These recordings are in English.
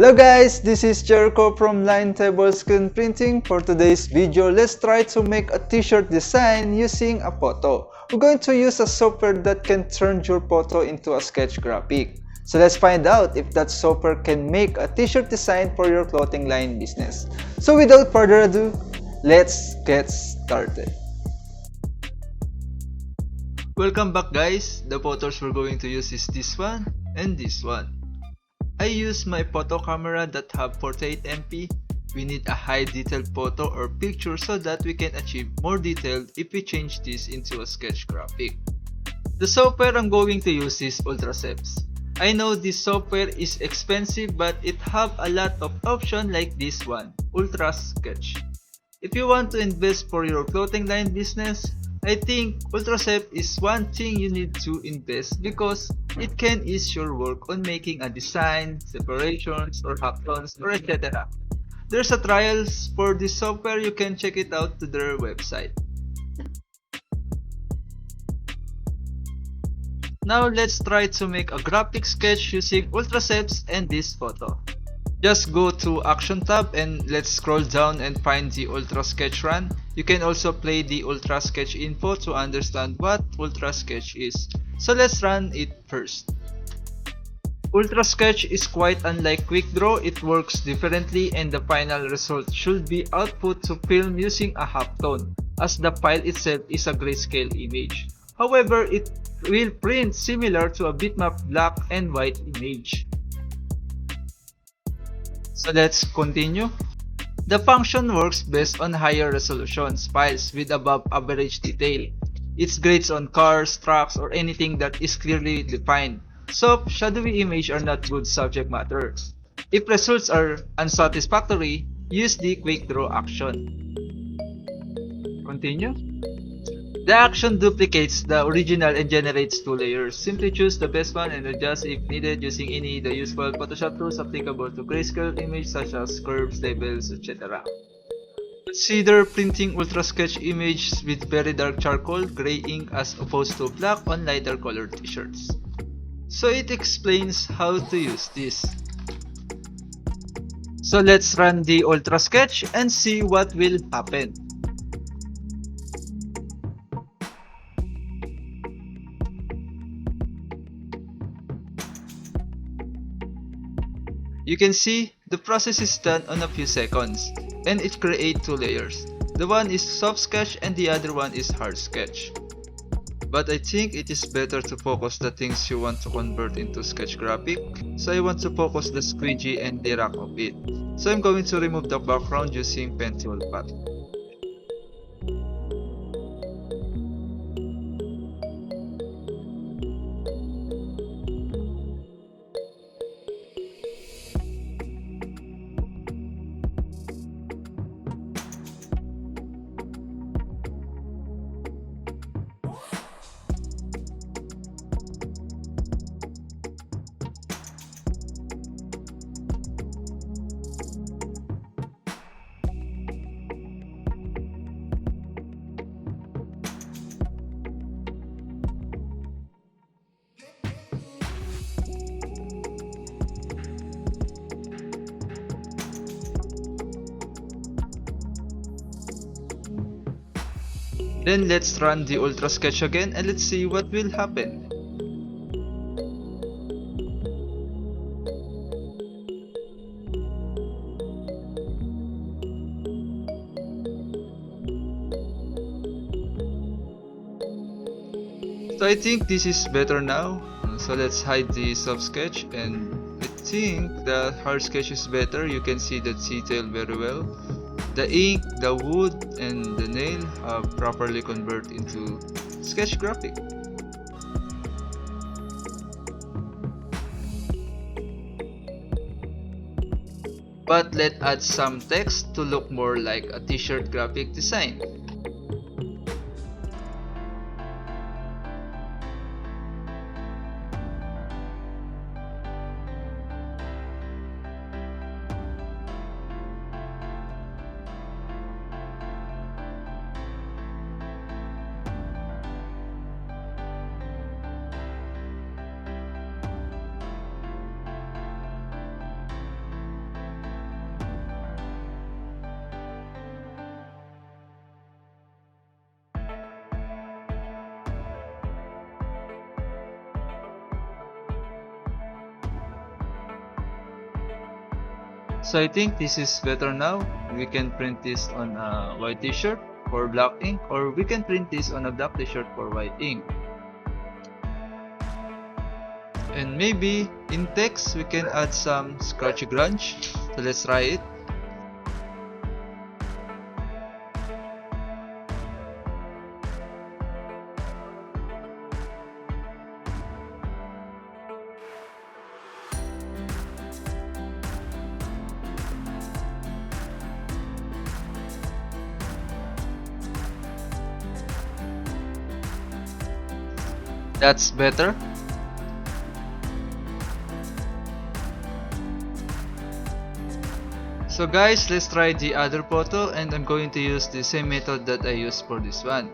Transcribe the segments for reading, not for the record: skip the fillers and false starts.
Hello guys, this is Jericho from Line Table Screen Printing. For today's video, let's try to make a t-shirt design using a photo. We're going to use a software that can turn your photo into a sketch graphic. So let's find out if that software can make a t-shirt design for your clothing line business. So without further ado, let's get started. Welcome back guys, the photos we're going to use is this one and this one. I use my photo camera that have 48MP. We need a high detailed photo or picture so that we can achieve more detail if we change this into a sketch graphic. The software I'm going to use is Ultraceps. I know this software is expensive but it have a lot of options like this one, Ultra Sketch. If you want to invest for your clothing line business, I think Ultracept is one thing you need to invest because it can ease your work on making a design, separations, or half-tones, or etc. There's a trials for this software, you can check it out to their website. Now let's try to make a graphic sketch using Ultracepts and this photo. Just go to Action tab and let's scroll down and find the Ultra Sketch Run. You can also play the Ultra Sketch info to understand what Ultra Sketch is. So let's run it first. Ultra Sketch is quite unlike Quick Draw, it works differently and the final result should be output to film using a halftone, as the file itself is a grayscale image. However, it will print similar to a bitmap black and white image. So let's continue. The function works based on higher resolutions files with above average detail. It's great on cars, trucks, or anything that is clearly defined. So, shadowy image are not good subject matter. If results are unsatisfactory, use the quick draw action. Continue. The action duplicates the original and generates two layers. Simply choose the best one and adjust if needed using any of the useful Photoshop tools applicable to grayscale image such as curves, labels, etc. Consider printing Ultra Sketch images with very dark charcoal, gray ink as opposed to black on lighter colored t-shirts. So it explains how to use this. So let's run the Ultra Sketch and see what will happen. You can see the process is done on a few seconds and it creates two layers. The one is soft sketch and the other one is hard sketch. But I think it is better to focus the things you want to convert into sketch graphic. So I want to focus the squidgy and the rack of it. So I'm going to remove the background using pen toolpath. Then let's run the Ultra Sketch again and let's see what will happen. So I think this is better now. So let's hide the soft sketch and I think the hard sketch is better. You can see the detail very well. The ink, the wood, and the nail have properly converted into sketch graphic. But let's add some text to look more like a t-shirt graphic design. So I think this is better now. We can print this on a white t-shirt for black ink, or we can print this on a black t-shirt for white ink. And maybe in text we can add some scratchy grunge. So let's try it. That's better. So guys, let's try the other photo, and I'm going to use the same method that I used for this one.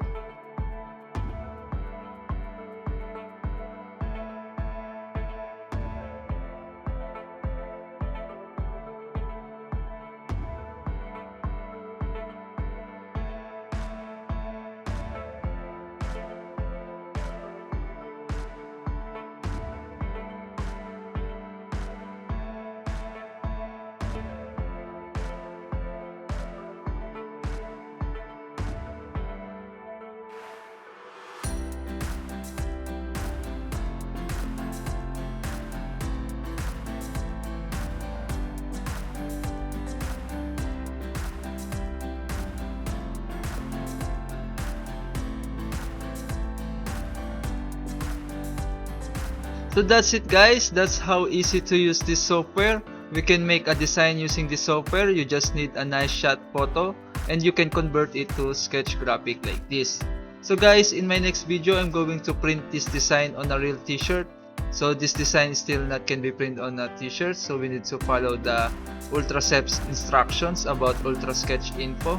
So that's it guys, that's how easy to use this software. We can make a design using this software. You just need a nice shot photo and you can convert it to sketch graphic like this. So guys, in my next video I'm going to print this design on a real t-shirt. So this design still not can be printed on a t-shirt, so we need to follow the Ultracep's instructions about Ultra Sketch info.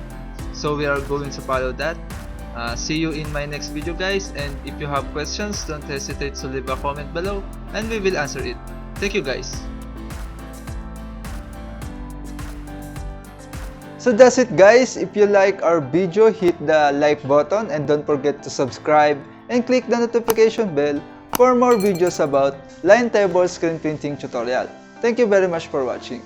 So we are going to follow that. See you in my next video guys, and if you have questions, don't hesitate to leave a comment below and we will answer it. Thank you guys. So that's it guys. If you like our video, hit the like button and don't forget to subscribe and click the notification bell for more videos about line table screen printing tutorial. Thank you very much for watching.